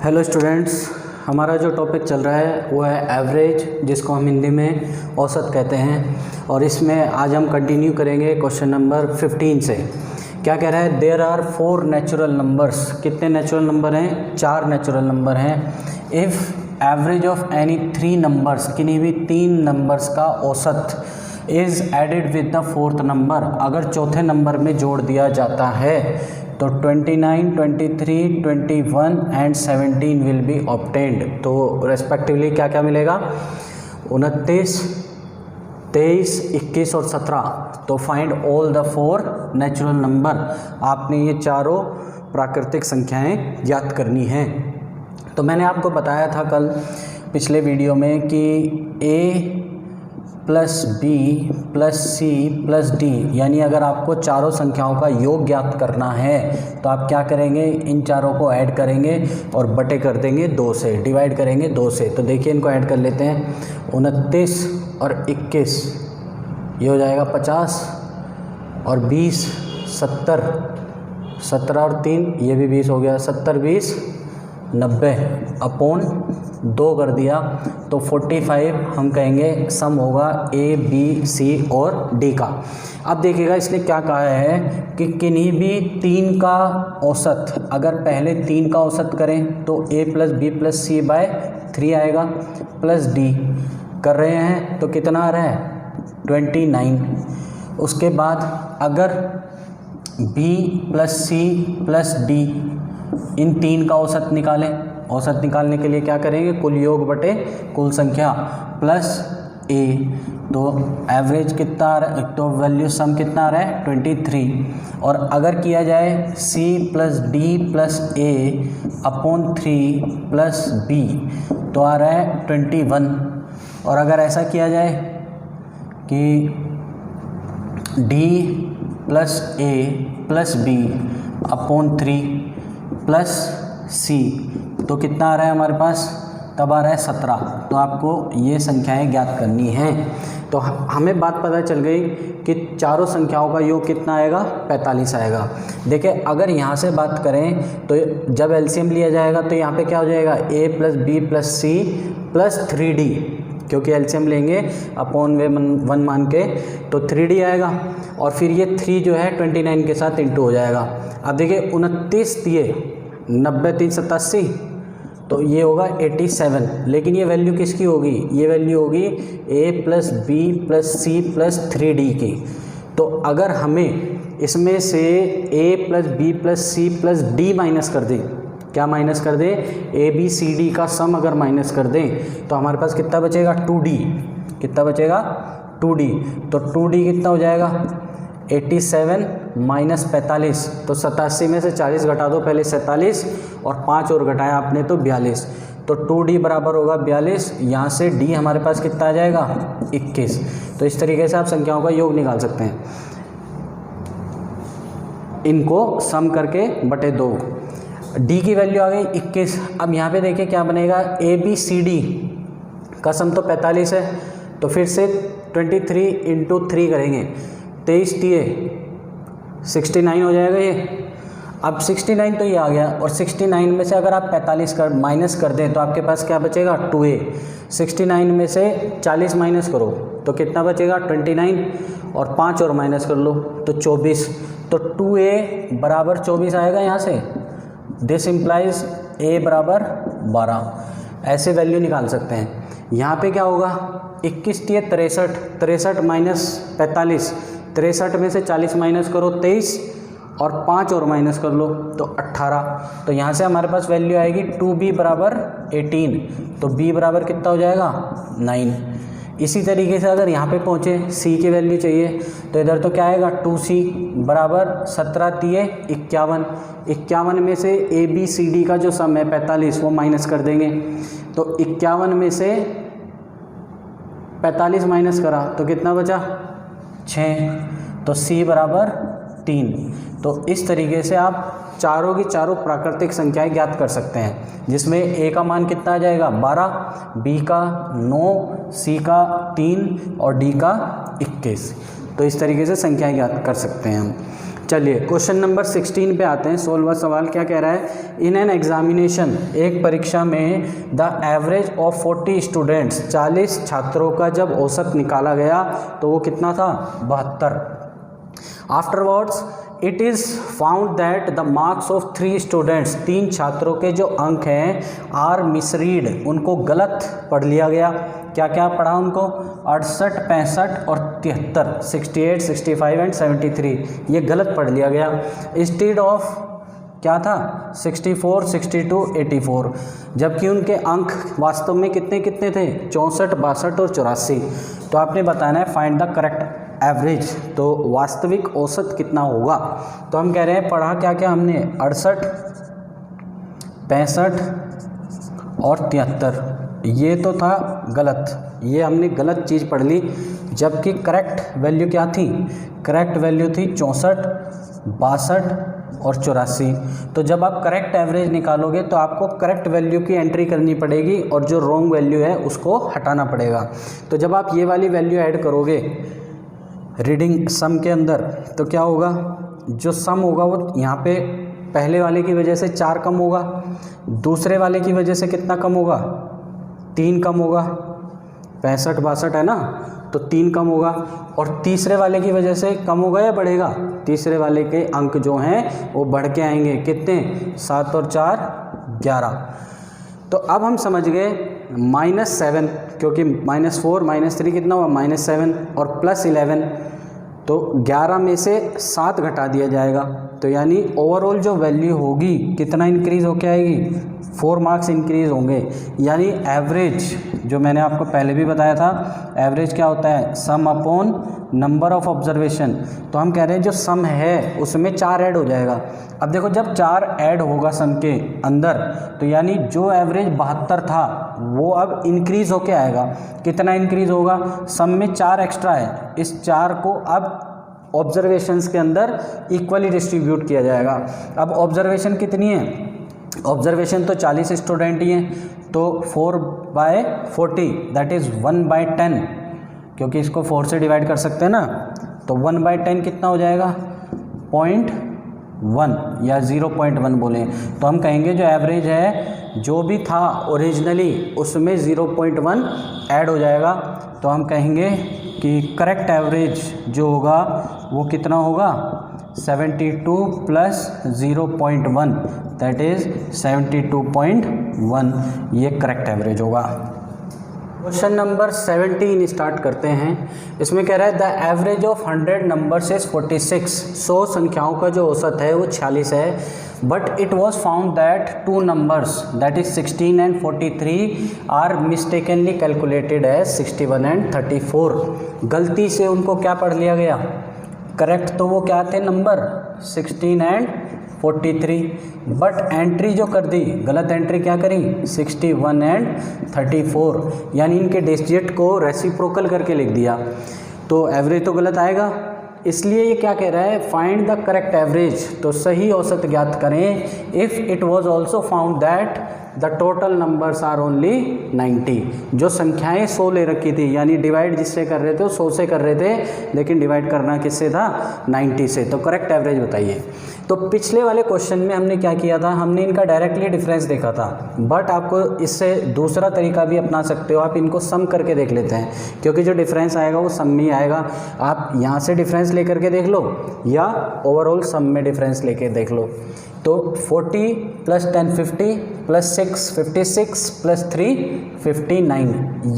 Hello students, हमारा जो topic चल रहा है वो है एवरेज, जिसको हम हिंदी में औसत कहते हैं। और इसमें आज हम कंटिन्यू करेंगे क्वेश्चन नंबर 15 से। क्या कह रहा है? There are 4 natural numbers. कितने नेचुरल नंबर हैं? 4 नेचुरल नंबर हैं। If average of any 3 numbers, किन्हीं भी 3 नंबर्स का औसत is added with the 4th number, अगर चौथे नंबर में जोड़ दिया जाता है तो 29, 23, 21 एंड 17 विल बी ऑब्टेन्ड। तो रेस्पेक्टिवली क्या क्या मिलेगा? 29, 23, 21 और 17। तो find all the 4 natural number. आपने ये चारों प्राकृतिक संख्याएं ज्ञात करनी हैं। तो मैंने आपको बताया था कल पिछले वीडियो में कि a plus B plus C plus D, यानी अगर आपको चारों संख्याओं का योग ज्ञात करना है तो आप क्या करेंगे? इन चारों को ऐड करेंगे और बटे कर देंगे 2 से, डिवाइड करेंगे 2 से। तो देखिए इनको ऐड कर लेते हैं। 29 और 21 ये हो जाएगा 50, और 20 70, 17 और 3 ये भी 20 हो गया। 70 20 90 अपॉन 2 कर दिया तो 45 हम कहेंगे सम होगा ए बी सी और डी का। अब देखिएगा इसने क्या कहा है कि किन्हीं भी 3 का औसत, अगर पहले 3 का औसत करें तो a plus B plus C by 3 आएगा, प्लस डी कर रहे हैं तो कितना आ रहा है? 29। उसके बाद अगर b plus C plus D, इन 3 का औसत निकालें। औसत निकालने के लिए क्या करेंगे? कुल योग बटे कुल संख्या प्लस a। तो एवरेज कितना आ रहा है? तो वैल्यू सम कितना आ रहा है? 23। और अगर किया जाए c plus D plus a upon 3 plus b तो आ रहा है 21। और अगर ऐसा किया जाए कि d plus a plus b upon 3 plus c तो कितना आ रहा है हमारे पास? तब आ रहा है 17। तो आपको ये संख्याएं ज्ञात करनी हैं। तो हमें बात पता चल गई कि चारों संख्याओं का योग कितना आएगा? 45 आएगा। देखिए अगर यहाँ से बात करें तो जब एलसीएम लिया जाएगा तो यहाँ पे क्या हो जाएगा? a plus B plus C plus 3d, क्योंकि एलसीएम लेंगे अपॉन वे 1 मान के तो 3d आएगा। और फिर ये 3 जो है 29 के साथ इंटू हो जाएगा। अब देखिए 29 दिए 90 3 87, तो ये होगा 87। लेकिन ये वैल्यू किसकी होगी? ये वैल्यू होगी a plus B plus C plus 3d की। तो अगर हमें इसमें से a plus B plus C plus D minus कर दें, क्या माइनस कर दें? a b c d का सम अगर माइनस कर दें तो हमारे पास कितना बचेगा? 2d। कितना बचेगा? 2d। तो 2d कितना हो जाएगा? 87 माइनस 45, तो 87 में से 40 घटा दो पहले 47, और 5 और घटाया आपने तो 42। तो 2d बराबर होगा 42। यहाँ से d हमारे पास कितना आ जाएगा? 21। तो इस तरीके से आप संख्याओं का योग निकाल सकते हैं, इनको सम करके बटे 2। d की वैल्यू आ गई 21। अब यहाँ पे देखिए क्या बनेगा? a b c d का सम तो 45 है, तो फिर से 23 इंटू 3 करेंगे, 23 दिए 69 हो जाएगा ये। अब 69 तो ये आ गया, और 69 में से अगर आप 45 कर माइनस कर दें तो आपके पास क्या बचेगा? 2a। 69 में से 40 माइनस करो तो कितना बचेगा? 29, और 5 और माइनस कर लो तो 24। तो 2a बराबर 24 आएगा यहाँ से। दिस इम्प्लाइज a बराबर 12। ऐसे वैल्यू निकाल सकते हैं। यहाँ पे क्या होगा? 21 दिए 63, 63 माइनस 45, 63 में से 40 माइनस करो 23, और 5 और माइनस कर लो तो 18। तो यहाँ से हमारे पास वैल्यू आएगी 2b बराबर 18। तो b बराबर कितना हो जाएगा? 9। इसी तरीके से अगर यहाँ पे पहुँचे c की वैल्यू चाहिए तो इधर तो क्या आएगा? 2c बराबर 17 दिए 51। 51 में से a b c d का जो सम है 45 वो माइनस कर देंगे। तो 51 में से 45 माइनस करा तो कितना बचा? 6। तो c बराबर 3। तो इस तरीके से आप चारों की चारों प्राकृतिक संख्याएं ज्ञात कर सकते हैं, जिसमें a का मान कितना आ जाएगा? 12, b का 9, c का 3 और d का 21। तो इस तरीके से संख्याएं ज्ञात कर सकते हैं हम। चलिए क्वेश्चन नंबर 16 पे आते हैं। 16वां सवाल क्या कह रहा है, इन एन एग्जामिनेशन, एक परीक्षा में द एवरेज ऑफ 40 स्टूडेंट्स, 40 छात्रों का जब औसत निकाला गया तो वो कितना था, 72। Afterwards it is found that the marks of 3 students, 3 छात्रों के जो अंक हैं आर मिसरीड, उनको गलत पढ़ लिया गया। क्या क्या पढ़ा उनको, 68, 65 और 73, 68, 65 एंड 73, ये गलत पढ़ लिया गया। इंस्टेड ऑफ क्या था, 64, 62, 84, जबकि उनके अंक वास्तव में कितने कितने थे, 64, 62 और 84। तो आपने बताना है फाइंड द करेक्ट एवरेज, तो वास्तविक औसत कितना होगा। तो हम कह रहे हैं पढ़ा क्या क्या हमने, 68, 65 और 73, ये तो था गलत, ये हमने गलत चीज़ पढ़ ली, जबकि करेक्ट वैल्यू क्या थी, करेक्ट वैल्यू थी 64, 62 और 84। तो जब आप करेक्ट एवरेज निकालोगे तो आपको करेक्ट वैल्यू की एंट्री करनी पड़ेगी और जो रॉन्ग वैल्यू है उसको हटाना पड़ेगा। तो जब आप ये वाली वैल्यू ऐड करोगे रीडिंग सम के अंदर तो क्या होगा, जो सम होगा वो यहाँ पे पहले वाले की वजह से 4 कम होगा, दूसरे वाले की वजह से कितना कम होगा, 3 कम होगा, 65, 62 है ना, तो 3 कम होगा, और तीसरे वाले की वजह से कम होगा या बढ़ेगा, तीसरे वाले के अंक जो हैं वो बढ़ के आएंगे, कितने, 7 और 4 11। तो अब हम समझ गए -7, क्योंकि -4 -3 कितना हुआ, -7 और +11, तो 11 में से 7 घटा दिया जाएगा, तो यानी ओवरऑल जो वैल्यू होगी कितना इंक्रीज़ होके आएगी, 4 मार्क्स इंक्रीज़ होंगे। यानी एवरेज, जो मैंने आपको पहले भी बताया था, एवरेज क्या होता है, सम अपॉन नंबर ऑफ ऑब्जर्वेशन। तो हम कह रहे हैं जो सम है उसमें 4 ऐड हो जाएगा। अब देखो जब 4 ऐड होगा सम के अंदर, तो यानी जो एवरेज 72 था वो अब इंक्रीज़ होके आएगा। कितना इंक्रीज़ होगा, सम में 4 एक्स्ट्रा है, इस 4 को अब ऑब्जर्वेशंस के अंदर इक्वली डिस्ट्रीब्यूट किया जाएगा। अब ऑब्जर्वेशन कितनी है, ऑब्जर्वेशन तो 40 स्टूडेंट ही हैं, तो 4/40 दैट इज़ 1/10, क्योंकि इसको 4 से डिवाइड कर सकते हैं ना, तो 1/10 कितना हो जाएगा, 0.1 या 0.1 बोलें तो हम कहेंगे जो एवरेज है जो भी था ओरिजिनली उसमें 0.1 ऐड हो जाएगा। तो हम कहेंगे कि करेक्ट एवरेज जो होगा वो कितना होगा, 72 + 0.1 दैट इज़ 72.1, ये करेक्ट एवरेज होगा। क्वेश्चन नंबर 17 स्टार्ट करते हैं। इसमें कह रहा है the average of 100 numbers is 46, 100 संख्याओं का जो औसत है वो 46 है, but it was found that 2 numbers that is 16 and 43 are mistakenly calculated as 61 and 34। गलती से उनको क्या पढ़ लिया गया, करेक्ट तो वो क्या थे नंबर 16 एंड 43, बट एंट्री जो कर दी, गलत एंट्री क्या करी, 61 एंड 34, यानी इनके डिजिट को रेसिप्रोकल करके लिख दिया, तो एवरेज तो गलत आएगा। इसलिए ये क्या कह रहा है, फाइंड द करेक्ट एवरेज, तो सही औसत ज्ञात करें। If it was also found that the total numbers are only 90, जो संख्याएं 100 ले रखी थी, यानी डिवाइड जिससे कर रहे थे वो 100 से कर रहे थे, लेकिन डिवाइड करना किससे था, 90 से। तो करेक्ट एवरेज बताइए। तो पिछले वाले क्वेश्चन में हमने क्या किया था, हमने इनका डायरेक्टली डिफरेंस देखा था, बट आपको इससे दूसरा तरीका भी अपना सकते हो, आप इनको सम करके देख लेते हैं, क्योंकि जो डिफरेंस आएगा वो सम में ही आएगा। आप यहाँ से डिफरेंस लेकर के देख लो या ओवरऑल सम में डिफरेंस लेके देख लो। तो 40 + 10 50 + 6 56 + 3 59,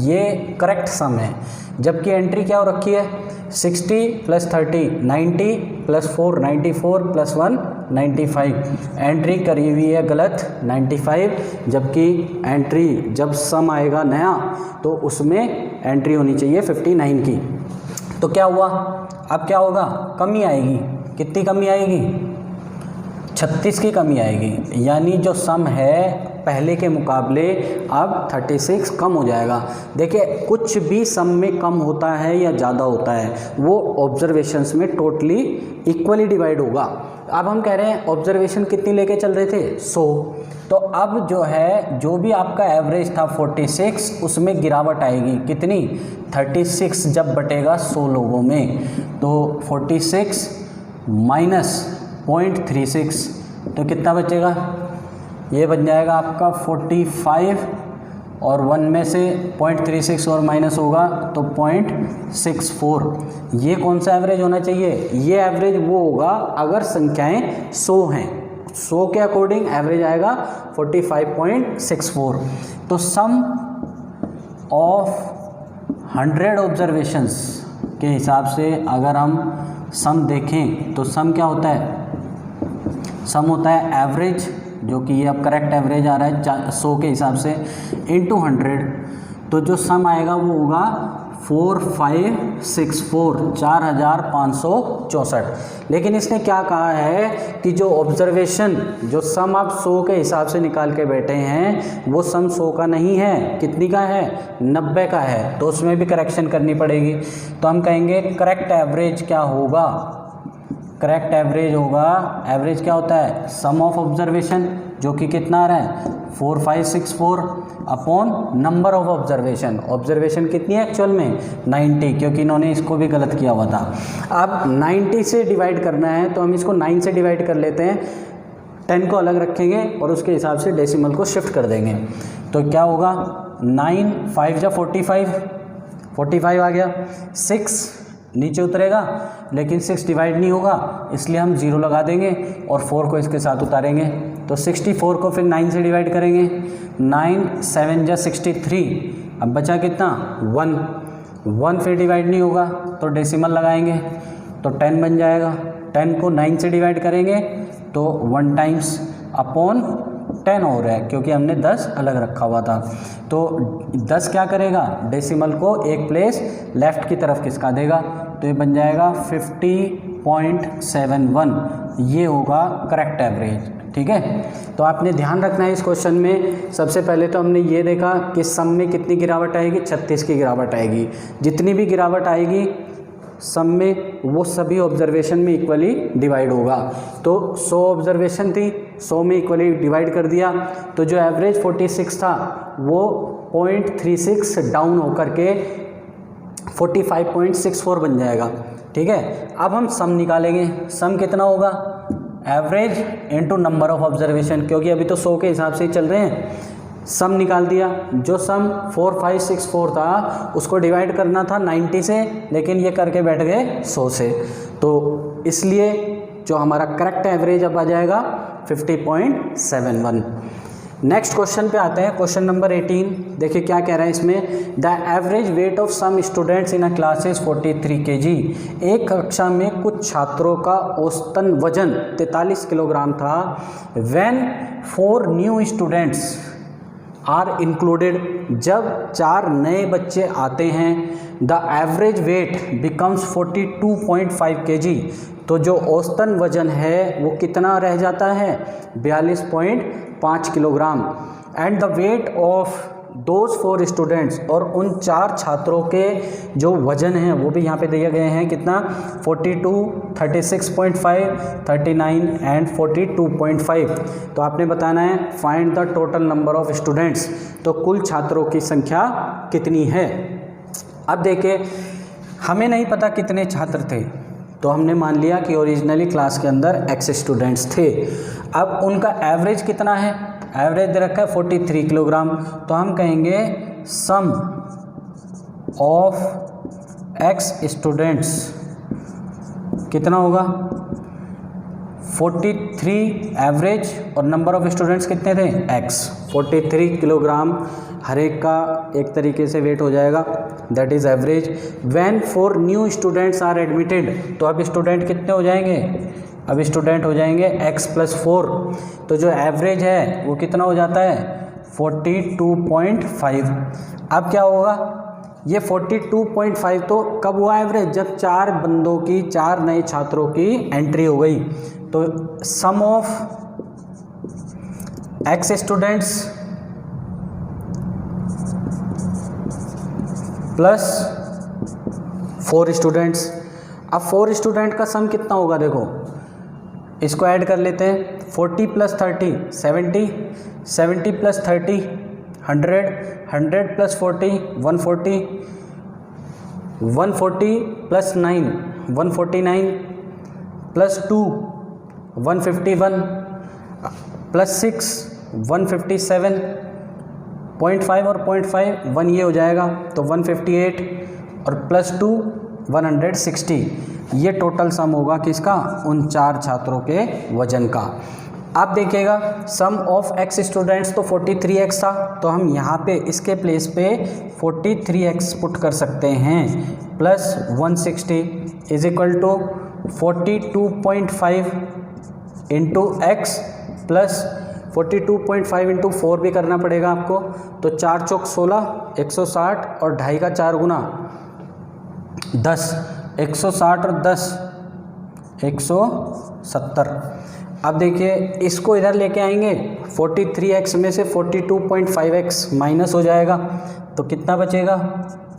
ये करेक्ट सम है। जबकि एंट्री क्या हो रखी है, 60 + 30 90 + 4 94 + 1 95, एंट्री करी हुई है गलत 95, जबकि एंट्री जब सम आएगा नया तो उसमें एंट्री होनी चाहिए 59 की। तो क्या हुआ, अब क्या होगा, कमी आएगी, कितनी कमी आएगी, 36 की कमी आएगी, यानी जो सम है पहले के मुकाबले अब 36 कम हो जाएगा। देखिए कुछ भी सम में कम होता है या ज़्यादा होता है वो ऑब्जर्वेशंस में टोटली इक्वली डिवाइड होगा। अब हम कह रहे हैं ऑब्जर्वेशन कितनी लेके चल रहे थे, 100, तो अब जो है जो भी आपका एवरेज था 46, उसमें गिरावट आएगी, कितनी, 36 जब बटेगा 100 लोगों में, तो 46 -0.36, तो कितना बचेगा? ये बन जाएगा आपका 45 और 1 में से 0.36 और माइनस होगा तो 0.64। ये कौन सा एवरेज होना चाहिए? ये एवरेज वो होगा अगर संख्याएं 100 हैं, 100 के अकॉर्डिंग एवरेज आएगा 45.64। तो सम ऑफ 100 ऑब्जर्वेशंस के हिसाब से अगर हम सम देखें तो सम क्या होता है? सम होता है एवरेज, जो कि ये अब करेक्ट एवरेज आ रहा है 100 के हिसाब से, इंटू 100। तो जो सम आएगा वो होगा 4564, 4564। लेकिन इसने क्या कहा है कि जो ऑब्जर्वेशन, जो सम आप 100 के हिसाब से निकाल के बैठे हैं वो सम 100 का नहीं है, कितनी का है? 90 का है। तो उसमें भी करेक्शन करनी पड़ेगी। तो हम कहेंगे करेक्ट एवरेज क्या होगा? करेक्ट एवरेज होगा, एवरेज क्या होता है? सम ऑफ ऑब्जर्वेशन, जो कि कितना आ रहा है? 4564 upon number of observation. Observation कितनी है एक्चुअल में? 90, क्योंकि इन्होंने इसको भी गलत किया हुआ था। अब 90 से डिवाइड करना है तो हम इसको 9 से डिवाइड कर लेते हैं, 10 को अलग रखेंगे और उसके हिसाब से डेसिमल को शिफ्ट कर देंगे। तो क्या होगा? 9 5 जा 45, 45 आ गया। 6 नीचे उतरेगा लेकिन 6 डिवाइड नहीं होगा, इसलिए हम 0 लगा देंगे और 4 को इसके साथ उतारेंगे। तो 64 को फिर 9 से डिवाइड करेंगे, 9 7 जा 63, अब बचा कितना? 1 फिर डिवाइड नहीं होगा तो डेसिमल लगाएंगे तो 10 बन जाएगा। 10 को 9 से डिवाइड करेंगे तो 1 टाइम्स अपॉन 10 हो रहा है, क्योंकि हमने 10 अलग रखा हुआ था। तो 10 क्या करेगा? डेसिमल को एक प्लेस लेफ़्ट की तरफ खिसका देगा, तो ये बन जाएगा 50.71। ये होगा करेक्ट एवरेज। ठीक है, तो आपने ध्यान रखना है इस क्वेश्चन में। सबसे पहले तो हमने ये देखा कि सम में कितनी गिरावट आएगी? 36 की गिरावट आएगी। जितनी भी गिरावट आएगी सम में वो सभी ऑब्जर्वेशन में इक्वली डिवाइड होगा। तो 100 ऑब्जर्वेशन थी, 100 में इक्वली डिवाइड कर दिया, तो जो एवरेज 46 था वो 0.36 डाउन होकर के 45.64 बन जाएगा। ठीक है, अब हम सम निकालेंगे। सम कितना होगा? Average into number of observation, क्योंकि अभी तो 100 के हिसाब से ही चल रहे हैं। सम निकाल दिया, जो सम 4564 था उसको डिवाइड करना था 90 से, लेकिन ये करके बैठ गए 100 से, तो इसलिए जो हमारा करेक्ट एवरेज अब आ जाएगा 50.71। नेक्स्ट क्वेश्चन पे आते हैं, क्वेश्चन नंबर 18। देखिए क्या कह रहा है इसमें, the average weight of some students in a class is 43 kg। एक कक्षा में कुछ छात्रों का औसतन वजन 43 किलोग्राम था। When 4 new students are included, जब 4 नए बच्चे आते हैं, the average weight becomes 42.5 kg। तो जो औसतन वजन है वो कितना रह जाता है? 42.5 kilogram. And the weight of those 4 students, और उन 4 छात्रों के जो वजन हैं वो भी यहाँ पे दिए गए हैं, कितना? 42, 36.5, 39 एंड 42.5। तो आपने बताना है find the total number of students, तो कुल छात्रों की संख्या कितनी है। अब देखिए, हमें नहीं पता कितने छात्र थे, तो हमने मान लिया कि ओरिजिनली क्लास के अंदर x स्टूडेंट्स थे। अब उनका एवरेज कितना है? एवरेज दे रखा है 43 किलोग्राम, तो हम कहेंगे सम ऑफ x स्टूडेंट्स कितना होगा? 43 एवरेज, और नंबर ऑफ स्टूडेंट्स कितने थे? x। 43 किलोग्राम हर एक का एक तरीके से वेट हो जाएगा, that is average. When 4 new students are admitted, तो अब स्टूडेंट कितने हो जाएंगे? अब स्टूडेंट हो जाएंगे x + 4, तो जो एवरेज है वो कितना हो जाता है? 42.5। अब क्या होगा? ये 42.5 तो कब हुआ एवरेज? जब 4 बंदों की, 4 नए छात्रों की एंट्री हो गई। तो sum of x students plus 4 students. अब 4 स्टूडेंट का सम कितना होगा? देखो इसको ऐड कर लेते हैं, 40 + 30 70, 70 + 30 100, 100 + 40 140, 140 + 9 149, +2 151, +6 157.5 और 0.5 1 ये हो जाएगा तो 158 और +2 160। ये टोटल सम होगा किसका, उन 4 छात्रों के वजन का। आप देखिएगा सम ऑफ x स्टूडेंट्स तो 43x था, तो हम यहाँ पे इसके प्लेस पे 43x पुट कर सकते हैं +160 is equal to 42.5 into X plus 42.5 into 4 भी करना पड़ेगा आपको, तो 4 चौक 16 160 और 2.5 का 4 गुना 10 160 और 10 170। अब देखिए इसको इधर लेके आएंगे, 43x में से 42.5x माइनस हो जाएगा तो कितना बचेगा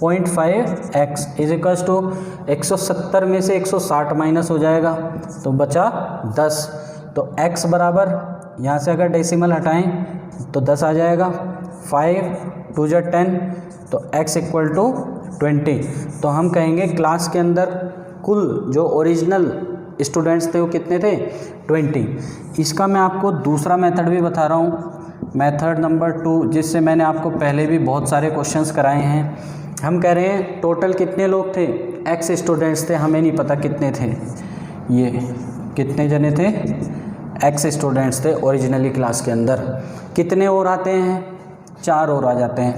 0.5x इज इक्वल्स टू 170 में से 160 माइनस हो जाएगा तो बचा 10। तो x बराबर यहाँ से अगर डेसिमल हटाएं तो 10 आ जाएगा, 5 2 10 तो x इक्वल टू 20। तो हम कहेंगे क्लास के अंदर कुल जो ओरिजिनल स्टूडेंट्स थे वो कितने थे 20। इसका मैं आपको दूसरा मेथड भी बता रहा हूँ, मेथड नंबर 2, जिससे मैंने आपको पहले भी बहुत सारे क्वेश्चंस कराए हैं। हम कह रहे हैं टोटल कितने लोग थे, x स्टूडेंट्स थे, हमें नहीं पता कितने थे, ये कितने जने थे x स्टूडेंट्स थे ओरिजिनली क्लास के अंदर। कितने और आते हैं, 4 और आ जाते हैं,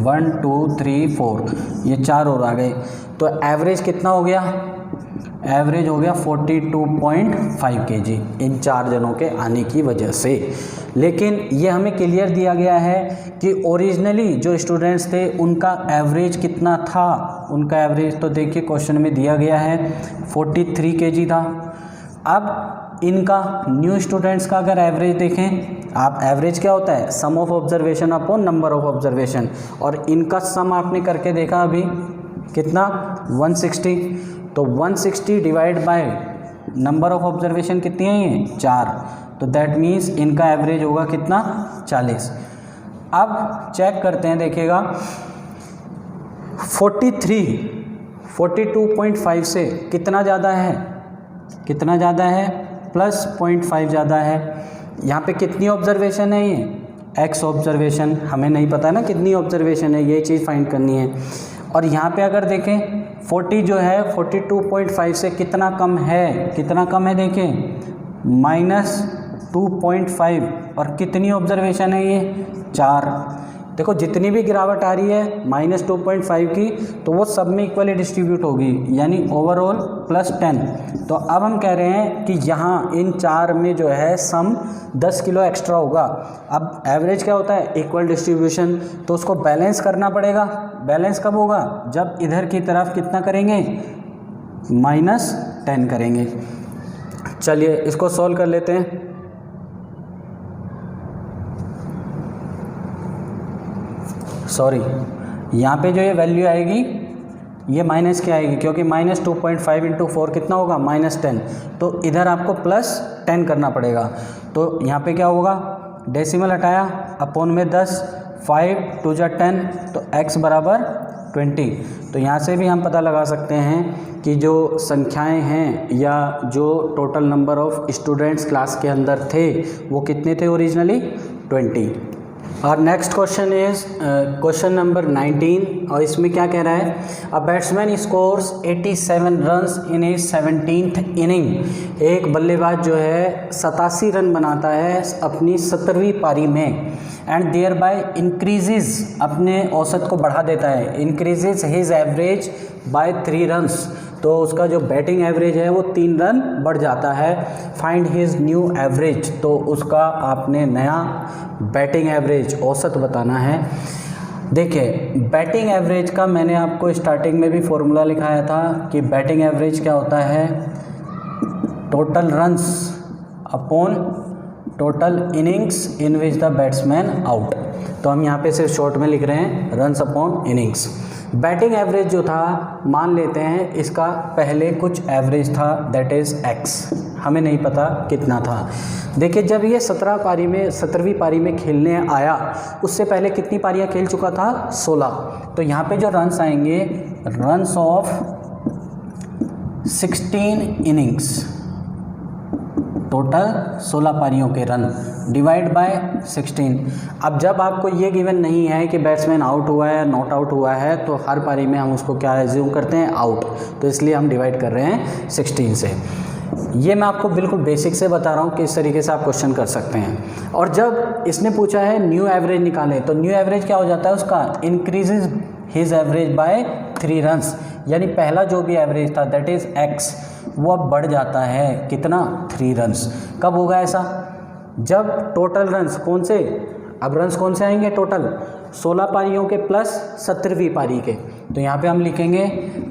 1 2 3 4, ये 4 और आ गए तो एवरेज कितना हो गया, एवरेज हो गया 42.5 kg इन 4 जनों के आने की वजह से। लेकिन ये हमें क्लियर दिया गया है कि ओरिजिनली जो स्टूडेंट्स थे उनका एवरेज कितना था, उनका एवरेज तो देखिए क्वेश्चन में दिया गया है 43 kg था। अब इनका न्यू स्टूडेंट्स का अगर एवरेज देखें, आप एवरेज क्या होता है, sum of observation upon number of observation, और इनका सम आपने करके देखा अभी कितना 160, तो 160 divide by number of observation कितनी है ये 4, तो दैट मीन्स इनका एवरेज होगा कितना 40। अब चेक करते हैं, देखिएगा 42.5 से कितना ज़्यादा है, कितना ज़्यादा है प्लस 0.5 ज़्यादा है। यहाँ पे कितनी ऑब्जर्वेशन है, ये x ऑब्जर्वेशन, हमें नहीं पता ना कितनी ऑब्जर्वेशन है, ये चीज़ फाइंड करनी है। और यहाँ पे अगर देखें 40 जो है 42.5 से कितना कम है, कितना कम है देखें -2.5, और कितनी ऑब्जर्वेशन है ये 4। देखो जितनी भी गिरावट आ रही है -2.5 की तो वो सब में इक्वली डिस्ट्रीब्यूट होगी, यानी ओवरऑल +10। तो अब हम कह रहे हैं कि यहाँ इन 4 में जो है सम 10 किलो एक्स्ट्रा होगा। अब एवरेज क्या होता है, इक्वल डिस्ट्रीब्यूशन, तो उसको बैलेंस करना पड़ेगा। बैलेंस कब होगा, जब इधर की तरफ कितना करेंगे -10 करेंगे। चलिए इसको सॉल्व कर लेते हैं। सॉरी, यहाँ पे जो ये वैल्यू आएगी ये माइनस क्या आएगी, क्योंकि -2.5 इंटू 4 कितना होगा -10, तो इधर आपको +10 करना पड़ेगा। तो यहाँ पे क्या होगा, डेसिमल हटाया अपॉन में 10, 5 2 10, तो x बराबर 20। तो यहाँ से भी हम पता लगा सकते हैं कि जो संख्याएं हैं या जो total number of students class के अंदर थे वो कितने थे ओरिजिनली 20। और next question is question number 19, और इसमें क्या कह रहा है, a batsman scores 87 runs in A 17th inning. एक बल्लेबाज जो है 87 रन बनाता है अपनी 17वीं पारी में, एंड देयर बाय इंक्रीजेज, अपने औसत को बढ़ा देता है, increases his average by 3 runs, तो उसका जो बैटिंग एवरेज है वो 3 रन बढ़ जाता है। फाइंड हिज न्यू एवरेज, तो उसका आपने नया बैटिंग एवरेज औसत बताना है। देखिए बैटिंग एवरेज का मैंने आपको स्टार्टिंग में भी फॉर्मूला लिखाया था कि बैटिंग एवरेज क्या होता है, total runs upon total innings in which the batsman out. तो हम यहाँ पे सिर्फ शॉर्ट में लिख रहे हैं runs upon innings. Batting average जो था, मान लेते हैं इसका पहले कुछ एवरेज था, दैट इज़ x, हमें नहीं पता कितना था। देखिए जब ये 17वीं पारी में खेलने आया, उससे पहले कितनी पारियां खेल चुका था 16। तो यहाँ पे जो रन्स आएंगे, रन्स ऑफ 16 इनिंग्स, टोटल 16 पारियों के रन डिवाइड बाय 16। अब जब आपको ये गिवन नहीं है कि बैट्समैन आउट हुआ है नॉट आउट हुआ है, तो हर पारी में हम उसको क्या एज्यूम करते हैं, आउट, तो इसलिए हम डिवाइड कर रहे हैं 16 से। ये मैं आपको बिल्कुल बेसिक से बता रहा हूँ कि इस तरीके से आप क्वेश्चन कर सकते हैं। और जब इसने पूछा है न्यू एवरेज निकालें, तो न्यू एवरेज क्या हो जाता है उसका, increases his average by 3 runs, यानी पहला जो भी एवरेज था दैट इज़ एक्स, वो अब बढ़ जाता है कितना, 3 रन्स। कब होगा ऐसा, जब टोटल रन्स कौन से, अब रन्स कौन से आएंगे, टोटल 16 पारियों के प्लस 17वीं पारी के, तो यहाँ पे हम लिखेंगे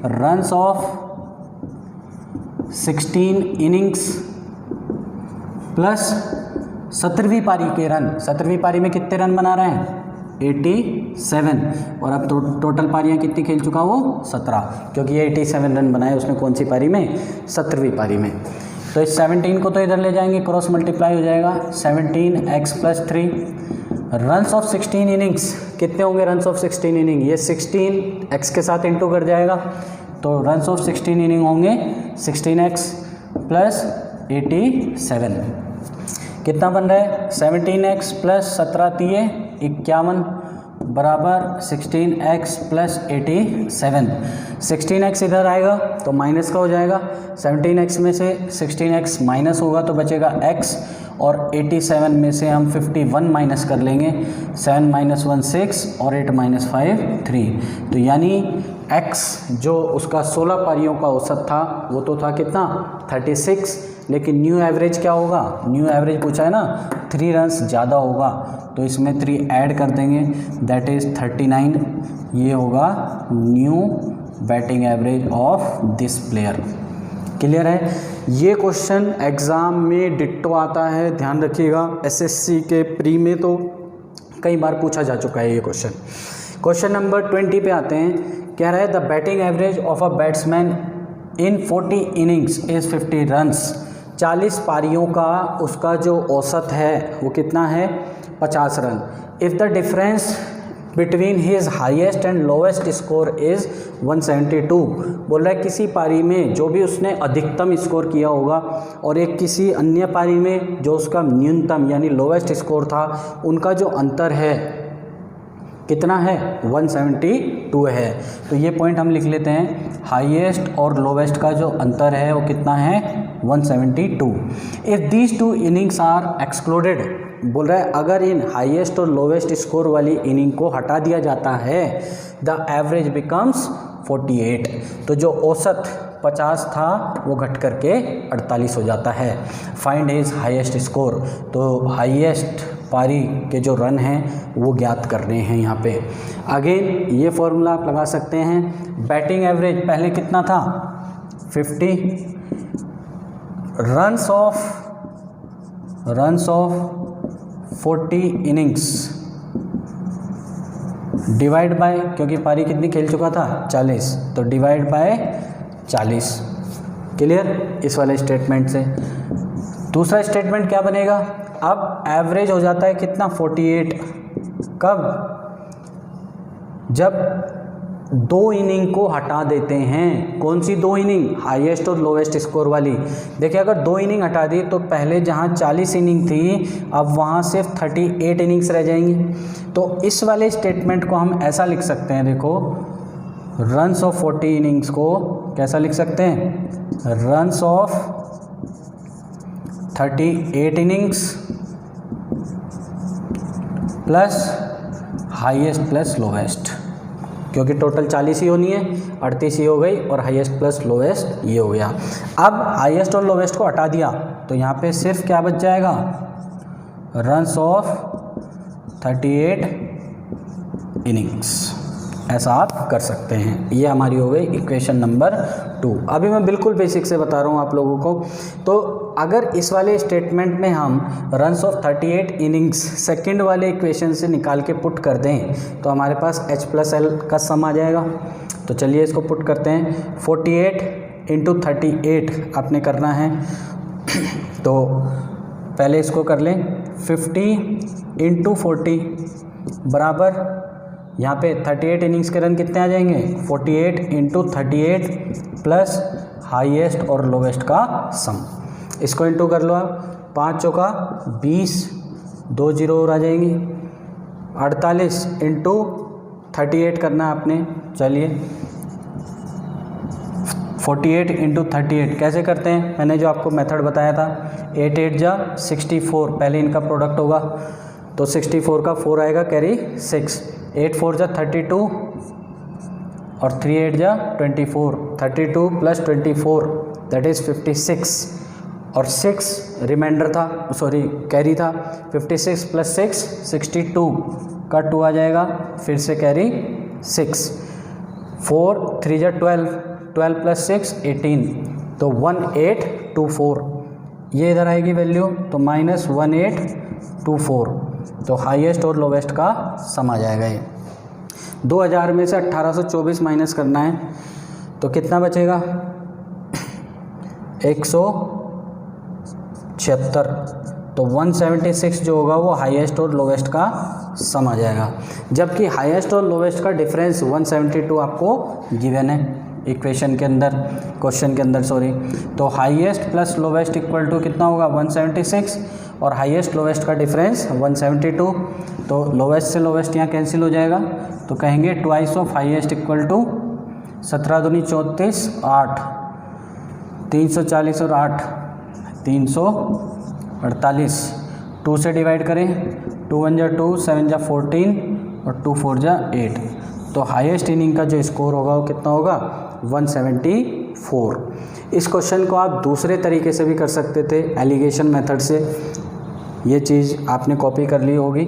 रन्स ऑफ 16 इनिंग्स प्लस 17वीं पारी के रन। 17वीं पारी में कितने रन बना रहे हैं, 87, और अब टोटल पारियां कितनी खेल चुका वो, 17, क्योंकि ये 87 रन बनाए उसने कौन सी पारी में, 17वीं पारी में। तो इस 17 को तो इधर ले जाएंगे, क्रॉस मल्टीप्लाई हो जाएगा, 17x + 3। रन्स ऑफ 16 इनिंग्स कितने होंगे, रन्स ऑफ 16 इनिंग, ये 16x के साथ इंटू कर जाएगा, तो रन्स ऑफ 16 इनिंग होंगे 16x + 87। कितना बन रहा है, 17x + 17 × 51 बराबर 16x + 87। 16x इधर आएगा तो माइनस का हो जाएगा, 17x में से 16x माइनस होगा तो बचेगा x, और 87 में से हम 51 माइनस कर लेंगे, 7 - 1 6 और 8 - 5 3, तो यानी x जो उसका 16 पारियों का औसत था वो तो था कितना, 36, लेकिन न्यू एवरेज क्या होगा, न्यू एवरेज पूछा है ना, 3 रन्स ज़्यादा होगा, तो इसमें 3 ऐड कर देंगे, दैट इज़ 39, ये होगा new batting average of this player. Clear है। ये क्वेश्चन एग्ज़ाम में डिट्टो आता है, ध्यान रखिएगा, एसएससी के प्री में तो कई बार पूछा जा चुका है ये क्वेश्चन। क्वेश्चन नंबर 20 पे आते हैं, कह रहा है the batting average of a batsman in 40 innings is 50 runs. 40 पारियों का उसका जो औसत है वो कितना है, 50 run. If the difference between his highest and lowest score is 172, बोल रहा है किसी पारी में जो भी उसने अधिकतम स्कोर किया होगा और एक किसी अन्य पारी में जो उसका न्यूनतम यानी लोवेस्ट स्कोर था, उनका जो अंतर है कितना है, 172 है। तो ये पॉइंट हम लिख लेते हैं, हाईएस्ट और लोवेस्ट का जो अंतर है वो कितना है, 172। If these 2 innings are excluded, बोल रहा है अगर इन हाईएस्ट और लोवेस्ट स्कोर वाली इनिंग को हटा दिया जाता है, द एवरेज बिकम्स 48, तो जो औसत 50 था वो घट करके 48 हो जाता है। फाइंड हिज हाईएस्ट स्कोर, तो हाईएस्ट पारी के जो रन हैं वो ज्ञात करने हैं यहाँ पे। अगेन ये फॉर्मूला आप लगा सकते हैं, बैटिंग एवरेज पहले कितना था, 50, runs off 40 innings divide by, क्योंकि पारी कितनी खेल चुका था, 40, तो डिवाइड बाय 40। क्लियर इस वाले स्टेटमेंट से। दूसरा स्टेटमेंट क्या बनेगा, अब एवरेज हो जाता है कितना, 48, कब, जब 2 इनिंग को हटा देते हैं। कौन सी 2 इनिंग, हाईएस्ट और लोवेस्ट स्कोर वाली। देखिए अगर 2 इनिंग हटा दी तो पहले जहां 40 इनिंग थी अब वहां सिर्फ 38 इनिंग्स रह जाएंगी। तो इस वाले स्टेटमेंट को हम ऐसा लिख सकते हैं, देखो रन्स ऑफ 40 इनिंग्स को कैसा लिख सकते हैं, runs off 38 innings plus highest plus lowest, क्योंकि टोटल 40 ही होनी है, 38 ही हो गई और हाईएस्ट प्लस लोवेस्ट ये हो गया। अब हाईएस्ट और लोवेस्ट को हटा दिया तो यहाँ पे सिर्फ क्या बच जाएगा, रन्स ऑफ 38 इनिंग्स, ऐसा आप कर सकते हैं। ये हमारी हो गई इक्वेशन नंबर 2। अभी मैं बिल्कुल बेसिक से बता रहा हूँ आप लोगों को। तो अगर इस वाले स्टेटमेंट में हम रन्स ऑफ 38 इनिंग्स सेकंड वाले इक्वेशन से निकाल के पुट कर दें तो हमारे पास H + L का सम आ जाएगा। तो चलिए इसको पुट करते हैं, 48 × 38 आपने करना है। तो पहले इसको कर लें, 50 × 40 बराबर, यहाँ पे 38 इनिंग्स के रन कितने आ जाएंगे, 48 × 38 प्लस हाईएस्ट और लोवेस्ट का सम। इसको इंटू कर लो आप, 5 चौका 20, 2 जीरो और आ जाएंगी, 48 इंटू 38 करना है आपने। चलिए 48 इंटू 38 कैसे करते हैं, मैंने जो आपको मेथड बताया था, 8 8 जा 64, पहले इनका प्रोडक्ट होगा तो 64 का 4 आएगा, कैरी 6, 8 4 जा 32 और 3 8 जा 24, 32 प्लस 24 दैट इज़ 56 और 6 रिमाइंडर था, सॉरी कैरी था, 56 प्लस 6 62 का 2 आ जाएगा, फिर से कैरी 6, 4 3 जा 12, 12 प्लस 6 18, तो 1824 ये इधर आएगी वैल्यू, तो -1824, तो हाईएस्ट और लोवेस्ट का सम आ जाएगा ये। 2000 में से 1824 माइनस करना है तो कितना बचेगा, 176, तो 176 जो होगा वो हाईएस्ट और लोवेस्ट का सम आ जाएगा। जबकि हाईएस्ट और लोवेस्ट का डिफरेंस 172 आपको गिवन है इक्वेशन के अंदर, क्वेश्चन के अंदर सॉरी। तो highest plus lowest equal to कितना होगा 176 और हाईएस्ट लोवेस्ट का डिफरेंस 172, तो लोवेस्ट से लोवेस्ट यहाँ कैंसिल हो जाएगा, तो कहेंगे twice of highest equal to 17 दूनी 34, 8 340 और 8 348, 2 से डिवाइड करें, 2 1 जा 2, 7 जा 14 और 2 4 जा 8, तो हाईएस्ट इनिंग का जो स्कोर होगा वो कितना होगा 174। इस क्वेश्चन को आप दूसरे तरीके से भी कर सकते थे, एलिगेशन मेथड से, ये चीज़ आपने कॉपी कर ली होगी,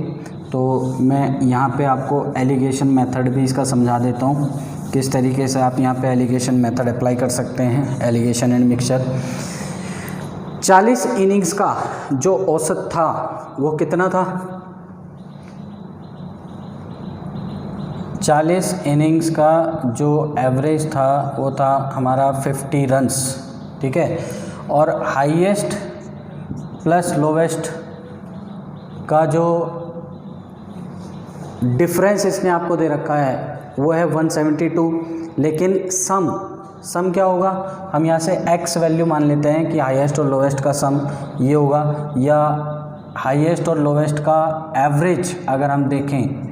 तो मैं यहाँ पे आपको एलिगेशन मेथड भी इसका समझा देता हूँ, किस तरीके से आप यहाँ पे एलिगेशन मेथड अप्लाई कर सकते हैं, एलिगेशन एंड मिक्सचर। 40 इनिंग्स का जो औसत था वो कितना था, 40 इनिंग्स का जो एवरेज था वो था हमारा 50 रन्स, ठीक है, और हाईएस्ट प्लस लोवेस्ट का जो डिफरेंस इसने आपको दे रखा है वो है 172, लेकिन सम क्या होगा, हम यहाँ से x वैल्यू मान लेते हैं कि हाईएस्ट और लोवेस्ट का सम ये होगा, या हाईएस्ट और लोवेस्ट का एवरेज अगर हम देखें,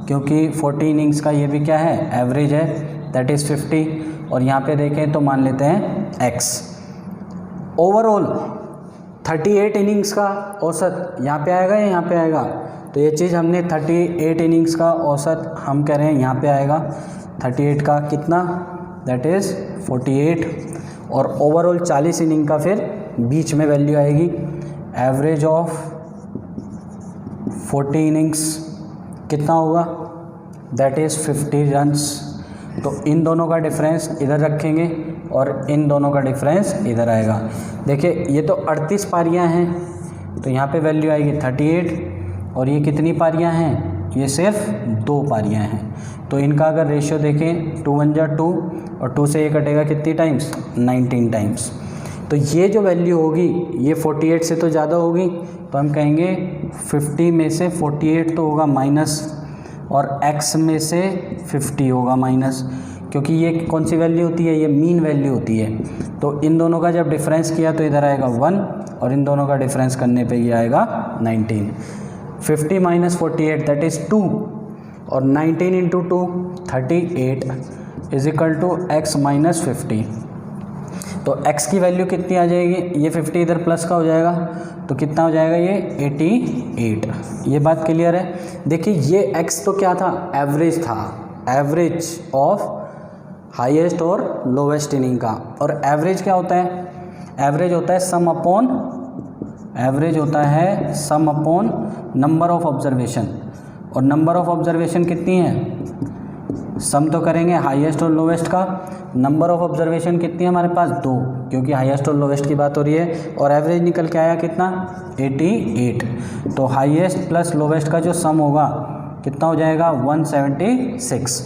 क्योंकि 40 इनिंग्स का ये भी क्या है एवरेज है, दैट इज़ 50, और यहाँ पे देखें तो मान लेते हैं x। ओवरऑल 38 इनिंग्स का औसत यहाँ पे आएगा या यहाँ पे आएगा, तो ये चीज़ हमने 38 इनिंग्स का औसत हम कह रहे हैं यहाँ पे आएगा, 38 का कितना दैट इज़ 48, और ओवरऑल 40 इनिंग का फिर बीच में वैल्यू आएगी, एवरेज ऑफ 40 इनिंग्स कितना होगा दैट इज़ 50 रन्स। तो इन दोनों का डिफरेंस इधर रखेंगे और इन दोनों का डिफरेंस इधर आएगा। देखिए ये तो 38 पारियां हैं, तो यहाँ पे वैल्यू आएगी 38, और ये कितनी पारियां हैं, ये सिर्फ 2 पारियां हैं, तो इनका अगर रेशियो देखें 2 1 जा 2 और 2 से ये कटेगा कितनी टाइम्स 19 टाइम्स। तो ये जो वैल्यू होगी ये 48 से तो ज़्यादा होगी, तो हम कहेंगे 50 में से 48 तो होगा माइनस, और x में से 50 होगा माइनस, क्योंकि ये कौन सी वैल्यू होती है, ये मीन वैल्यू होती है। तो इन दोनों का जब डिफरेंस किया तो इधर आएगा 1, और इन दोनों का डिफरेंस करने पे ये आएगा 19। 50 माइनस 48 दैट इज़ 2, और 19 into 2 38 is equal to x minus 50। तो x की वैल्यू कितनी आ जाएगी, ये 50 इधर प्लस का हो जाएगा, तो कितना हो जाएगा ये 88। ये बात क्लियर है। देखिए ये x तो क्या था, एवरेज था, एवरेज ऑफ हाईएस्ट और लोवेस्ट इनिंग का। और एवरेज क्या होता है, एवरेज होता है सम अपॉन, एवरेज होता है सम अपॉन नंबर ऑफ ऑब्जर्वेशन, और नंबर ऑफ ऑब्जर्वेशन कितनी है, सम तो करेंगे हाईएस्ट और लोवेस्ट का, नंबर ऑफ ऑब्जर्वेशन कितनी है हमारे पास 2, क्योंकि हाईएस्ट और लोवेस्ट की बात हो रही है, और एवरेज निकल के आया कितना 88। तो हाईएस्ट प्लस लोवेस्ट का जो सम होगा कितना हो जाएगा 176।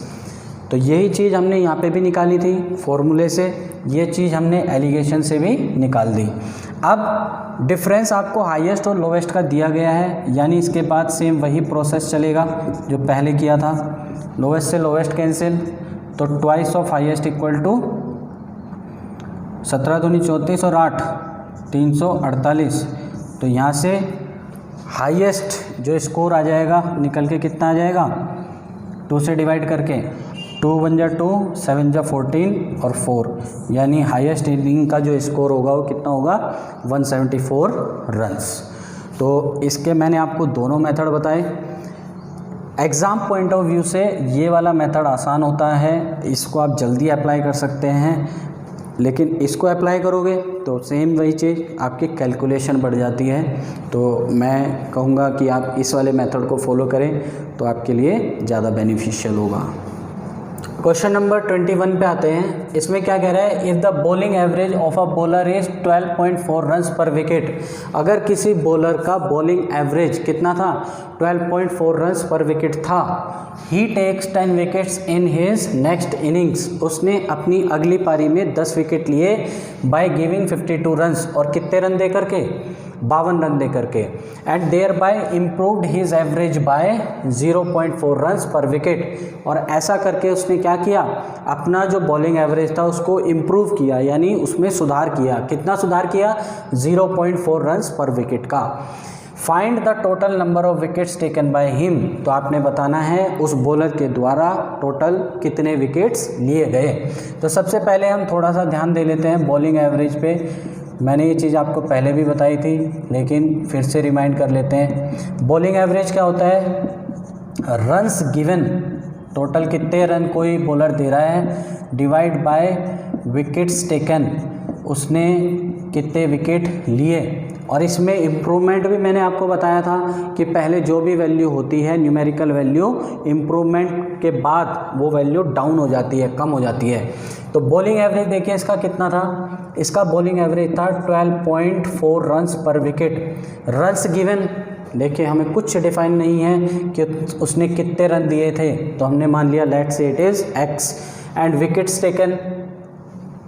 तो यही चीज़ हमने यहाँ पे भी निकाली थी फॉर्मूले से, ये चीज़ हमने एलिगेशन से भी निकाल दी। अब डिफरेंस आपको हाईएस्ट और लोवेस्ट का दिया गया है, यानी इसके बाद सेम वही प्रोसेस चलेगा जो पहले किया था, लोवेस्ट से लोवेस्ट कैंसिल, तो twice of highest equal to 17 दूनी 34 और 8 348। तो यहाँ से हाईएस्ट जो स्कोर आ जाएगा निकल के कितना आ जाएगा, 2 से डिवाइड करके 2 × 1 = 2, 7 × 14 और 4, यानी हाईएस्ट इनिंग का जो स्कोर होगा वो कितना होगा, 174 रन्स। तो इसके मैंने आपको दोनों मेथड बताए। एग्ज़ाम पॉइंट ऑफ व्यू से ये वाला मेथड आसान होता है, इसको आप जल्दी अप्लाई कर सकते हैं, लेकिन इसको अप्लाई करोगे तो सेम वही चीज़, आपकी कैलकुलेशन बढ़ जाती है। तो मैं कहूँगा कि आप इस वाले मेथड को फॉलो करें तो आपके लिए ज़्यादा बेनिफिशियल होगा। क्वेश्चन नंबर 21 पे आते हैं। इसमें क्या कह रहा है, if the bowling average of a bowler is 12.4 runs पर विकेट। अगर किसी बॉलर का बॉलिंग एवरेज कितना था, 12.4 रन्स पर विकेट था। He takes 10 wickets in his next innings. उसने अपनी अगली पारी में 10 विकेट लिए बाय गिविंग 52 रन्स, और कितने रन दे करके, 52 रन दे करके। And there by improved his average by 0.4 runs पर विकेट। और ऐसा करके उसने क्या किया, अपना जो बॉलिंग एवरेज था उसको इम्प्रूव किया, यानी उसमें सुधार किया। कितना सुधार किया, 0.4 रन्स पर विकेट का। Find the total number of wickets taken by him. तो आपने बताना है उस बॉलर के द्वारा टोटल कितने विकेट्स लिए गए। तो सबसे पहले हम थोड़ा सा ध्यान दे लेते हैं बॉलिंग एवरेज पे। मैंने ये चीज़ आपको पहले भी बताई थी, लेकिन फिर से रिमाइंड कर लेते हैं। बॉलिंग एवरेज क्या होता है, रन्स गिवन, टोटल कितने रन कोई बॉलर दे रहा है, डिवाइड बाय विकेट्स टेकन, उसने कितने विकेट लिए। और इसमें इम्प्रूवमेंट भी मैंने आपको बताया था कि पहले जो भी वैल्यू होती है न्यूमेरिकल वैल्यू, इम्प्रूवमेंट के बाद वो वैल्यू डाउन हो जाती है, कम हो जाती है। तो बॉलिंग एवरेज देखिए इसका कितना था, इसका बॉलिंग एवरेज था 12.4 रन्स पर विकेट। रन्स गिवन देखिए हमें कुछ डिफाइन नहीं है कि उसने कितने रन दिए थे, तो हमने मान लिया let's say it is x। And wickets taken,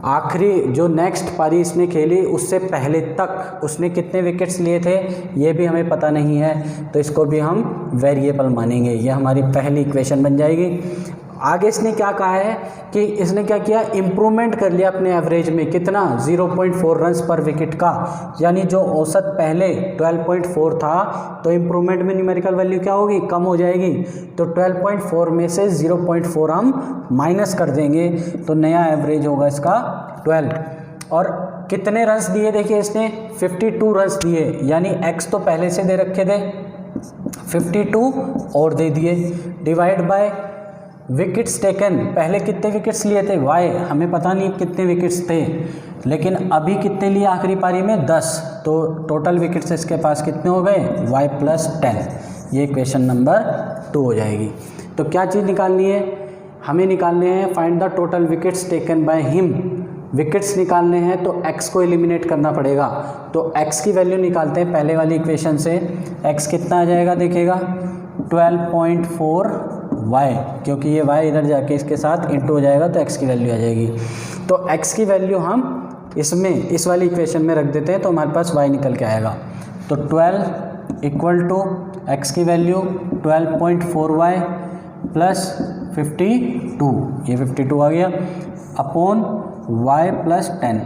आखिरी जो नेक्स्ट पारी इसने खेली उससे पहले तक उसने कितने विकेट्स लिए थे ये भी हमें पता नहीं है, तो इसको भी हम वेरिएबल मानेंगे। ये हमारी पहली इक्वेशन बन जाएगी। आगे इसने क्या कहा है कि इसने क्या किया, इम्प्रूवमेंट कर लिया अपने एवरेज में, कितना, 0.4 रन्स पर विकेट का। यानी जो औसत पहले 12.4 था, तो इम्प्रूवमेंट में न्यूमेरिकल वैल्यू क्या होगी, कम हो जाएगी। तो 12.4 में से 0.4 हम माइनस कर देंगे, तो नया एवरेज होगा इसका 12। और कितने रन्स दिए, देखिए इसने 52 रन्स दिए, यानी x तो पहले से दे रखे थे, 52 और दे दिए, डिवाइड बाय विकेट्स टेकन, पहले कितने विकेट्स लिए थे, y, हमें पता नहीं कितने विकेट्स थे, लेकिन अभी कितने लिए आखिरी पारी में, 10। तो टोटल विकेट्स इसके पास कितने हो गए, y + 10। ये क्वेश्चन नंबर 2 हो जाएगी। तो क्या चीज़ निकालनी है, हमें निकालने हैं find the total wickets taken by him. Wickets निकालने हैं तो x को एलिमिनेट करना पड़ेगा। तो x की वैल्यू निकालते हैं पहले वाली इक्वेशन से। x कितना आ जाएगा, देखिएगा 12.4 y, क्योंकि ये y इधर जाके इसके साथ इंटू हो जाएगा तो x की वैल्यू आ जाएगी। तो x की वैल्यू हम इसमें इस वाली इक्वेशन में रख देते हैं तो हमारे पास y निकल के आएगा। तो 12 = x की वैल्यू 12.4y + 52, ये 52 आ गया, अपॉन y + 10।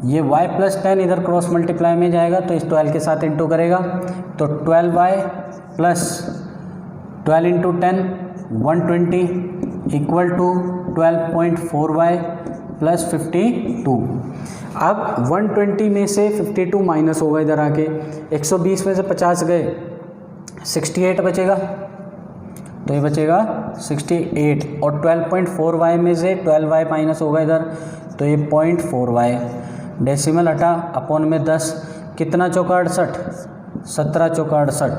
ये y + 10 इधर क्रॉस मल्टीप्लाई में जाएगा तो इस 12 के साथ इंटू करेगा, तो 12y + 12 × 10 120 = 12.4y + 52। अब 120 में से 52 माइनस होगा इधर आके, 120 में से 50 गए, 68 बचेगा, तो ये बचेगा 68। और 12.4y में से 12y माइनस होगा इधर, तो ये 0.4y, डेसिमल हटा, अपॉन में 10, कितना चौका 68, 17 चौका 68।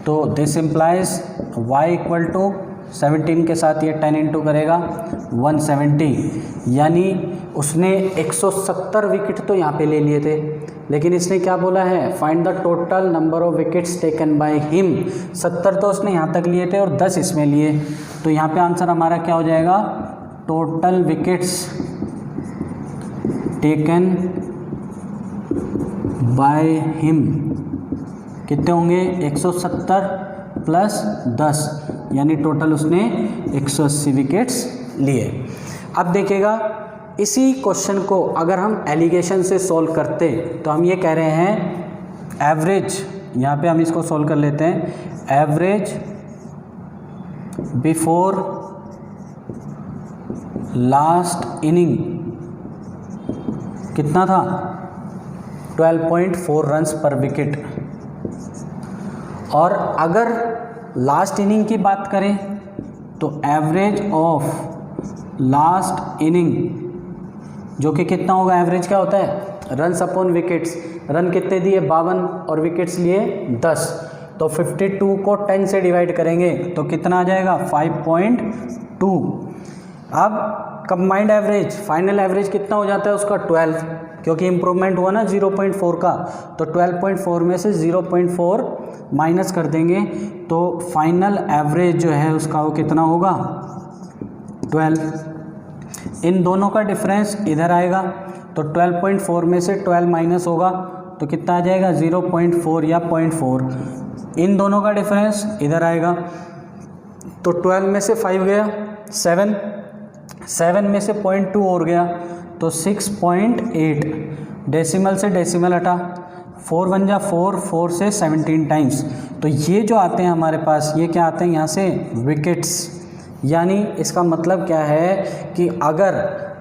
तो दिस इम्प्लाइज y = 17 के साथ ये 10 इंटू करेगा 170, यानी उसने 170 विकेट तो यहाँ पे ले लिए थे, लेकिन इसने क्या बोला है, find the total number of wickets taken by him. 70 तो उसने यहाँ तक लिए थे और 10 इसमें लिए, तो यहाँ पे आंसर हमारा क्या हो जाएगा, total wickets taken by him कितने होंगे, 170 + 10, यानी टोटल उसने 180 विकेट्स लिए। अब देखिएगा इसी क्वेश्चन को अगर हम एलिगेशन से सॉल्व करते तो हम ये कह रहे हैं एवरेज, यहाँ पे हम इसको सॉल्व कर लेते हैं, एवरेज बिफोर लास्ट इनिंग कितना था, 12.4 रन्स पर विकेट। और अगर लास्ट इनिंग की बात करें तो एवरेज ऑफ लास्ट इनिंग जो कि कितना होगा, एवरेज क्या होता है, रन्स अपॉन विकेट्स। रन कितने दिए 52 और विकेट्स लिए 10, तो 52 को 10 से डिवाइड करेंगे तो कितना आ जाएगा 5.2। अब कंबाइंड एवरेज, फाइनल एवरेज कितना हो जाता है उसका 12, क्योंकि इम्प्रूवमेंट हुआ ना 0.4 का, तो 12.4 में से 0.4 माइनस कर देंगे तो फाइनल एवरेज जो है उसका वो कितना होगा 12। इन दोनों का डिफरेंस इधर आएगा तो 12.4 में से 12 माइनस होगा तो कितना आ जाएगा 0.4 या 0.4। इन दोनों का डिफरेंस इधर आएगा तो 12 में से 5 गया 7 में से 0.2 और गया तो 6.8। डेसिमल से डेसिमल हटा, 4 1 जा 4, 4 से 17 टाइम्स, तो ये जो आते हैं हमारे पास ये क्या आते हैं यहाँ से विकेट्स। यानी इसका मतलब क्या है कि अगर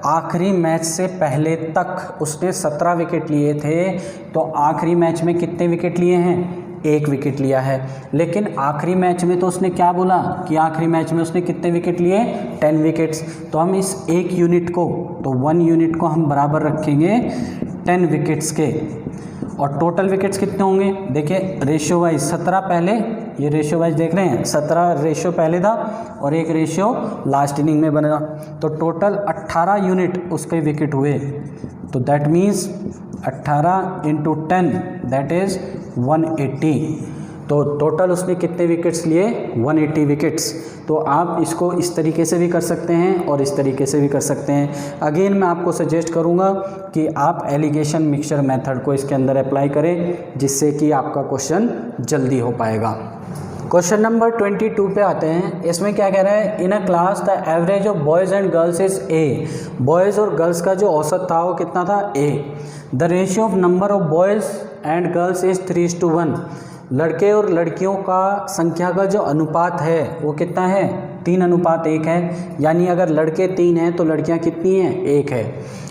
आखिरी मैच से पहले तक उसने 17 विकेट लिए थे तो आखिरी मैच में कितने विकेट लिए हैं, 1 विकेट लिया है। लेकिन आखिरी मैच में तो उसने क्या बोला कि आखिरी मैच में उसने कितने विकेट लिए 10 विकेट्स, तो हम इस 1 यूनिट को, तो 1 यूनिट को हम बराबर रखेंगे 10 विकेट्स के। और टोटल विकेट्स कितने होंगे, देखिए रेशियो वाइज 17 पहले, ये रेशियो वाइज देख रहे हैं 17 रेशियो पहले था और 1 रेशियो लास्ट इनिंग में बना, तो टोटल 18 यूनिट उसके विकेट हुए। तो दैट मीन्स 18 × 10 दैट इज़ 180। तो टोटल उसने कितने विकेट्स लिए 180 विकेट्स। तो आप इसको इस तरीके से भी कर सकते हैं और इस तरीके से भी कर सकते हैं। अगेन मैं आपको सजेस्ट करूंगा कि आप एलिगेशन मिक्सचर मेथड को इसके अंदर अप्लाई करें जिससे कि आपका क्वेश्चन जल्दी हो पाएगा। क्वेश्चन नंबर 22 पे आते हैं। इसमें क्या कह रहा है, in a class the average of boys and girls is A. Boys और गर्ल्स का जो औसत था वो कितना था a। The ratio of number of boys and girls is 3:1। लड़के और लड़कियों का संख्या का जो अनुपात है वो कितना है 3:1 है। यानी अगर लड़के 3 हैं तो लड़कियां कितनी हैं 1 है।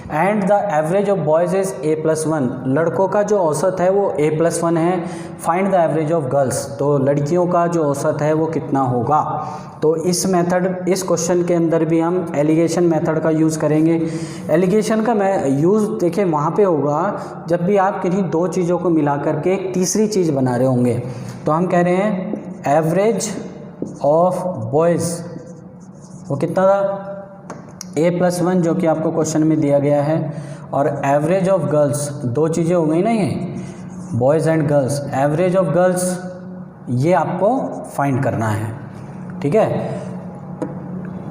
And the average of boys is a+1। लड़कों का जो औसत है वो a+1 है। Find the average of girls, तो लड़कियों का जो औसत है वो कितना होगा। तो इस मेथड, इस क्वेश्चन के अंदर भी हम एलिगेशन मेथड का यूज़ करेंगे। एलिगेशन का मैं यूज़ देखिए वहाँ पे होगा जब भी आप किन्हीं 2 चीज़ों को मिला करके एक तीसरी चीज़ बना रहे होंगे। तो हम कह रहे हैं एवरेज ऑफ बॉयज़ वो कितना था a+1 जो कि आपको क्वेश्चन में दिया गया है, और एवरेज ऑफ गर्ल्स 2 चीज़ें हो गई ना, ये boys and girls. Average of girls ये आपको फाइंड करना है, ठीक है।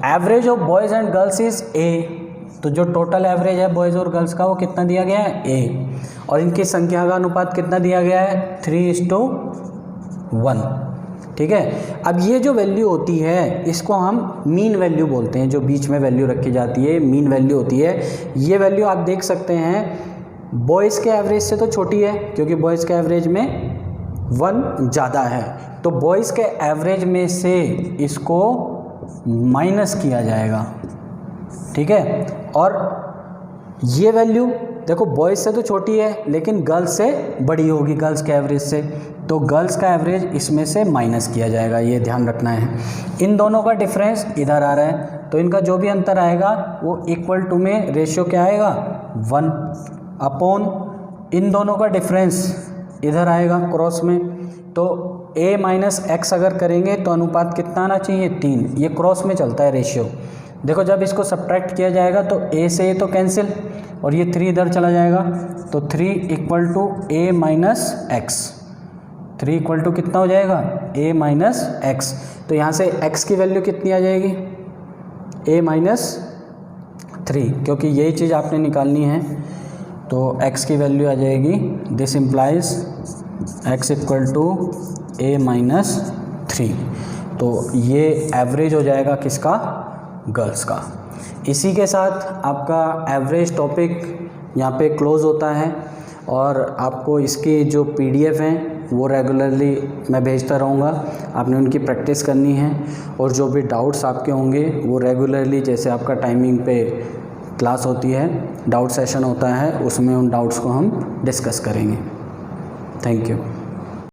Average of boys and girls is a, तो जो टोटल एवरेज है बॉयज़ और गर्ल्स का वो कितना दिया गया है a, और इनकी संख्या का अनुपात कितना दिया गया है 3:1, ठीक है। अब ये जो वैल्यू होती है इसको हम मीन वैल्यू बोलते हैं, जो बीच में वैल्यू रखी जाती है मीन वैल्यू होती है। ये वैल्यू आप देख सकते हैं बॉयज़ के एवरेज से तो छोटी है क्योंकि बॉयज़ के एवरेज में 1 ज़्यादा है, तो बॉयज़ के एवरेज में से इसको माइनस किया जाएगा, ठीक है। और ये वैल्यू देखो बॉयज़ से तो छोटी है लेकिन गर्ल्स से बड़ी होगी, गर्ल्स के एवरेज से, तो गर्ल्स का एवरेज इसमें से माइनस किया जाएगा, ये ध्यान रखना है। इन दोनों का डिफरेंस इधर आ रहा है तो इनका जो भी अंतर आएगा वो इक्वल टू में रेशियो क्या आएगा 1 अपॉन इन दोनों का डिफरेंस इधर आएगा क्रॉस में, तो a - x अगर करेंगे तो अनुपात कितना आना चाहिए 3। ये क्रॉस में चलता है रेशियो। देखो जब इसको सब्ट्रैक्ट किया जाएगा तो a से a तो कैंसिल और ये 3 इधर चला जाएगा, तो 3 = a - x। 3 = कितना हो जाएगा a - x। तो यहाँ से x की वैल्यू कितनी आ जाएगी a - 3, क्योंकि यही चीज़ आपने निकालनी है। तो x की वैल्यू आ जाएगी, दिस इम्प्लाइज x = a - 3। तो ये एवरेज हो जाएगा किसका गर्ल्स का। इसी के साथ आपका एवरेज टॉपिक यहाँ पे क्लोज़ होता है और आपको इसकी जो PDF हैं वो रेगुलरली मैं भेजता रहूँगा, आपने उनकी प्रैक्टिस करनी है और जो भी डाउट्स आपके होंगे वो रेगुलरली, जैसे आपका टाइमिंग पे क्लास होती है, डाउट सेशन होता है, उसमें उन डाउट्स को हम डिस्कस करेंगे। Thank you.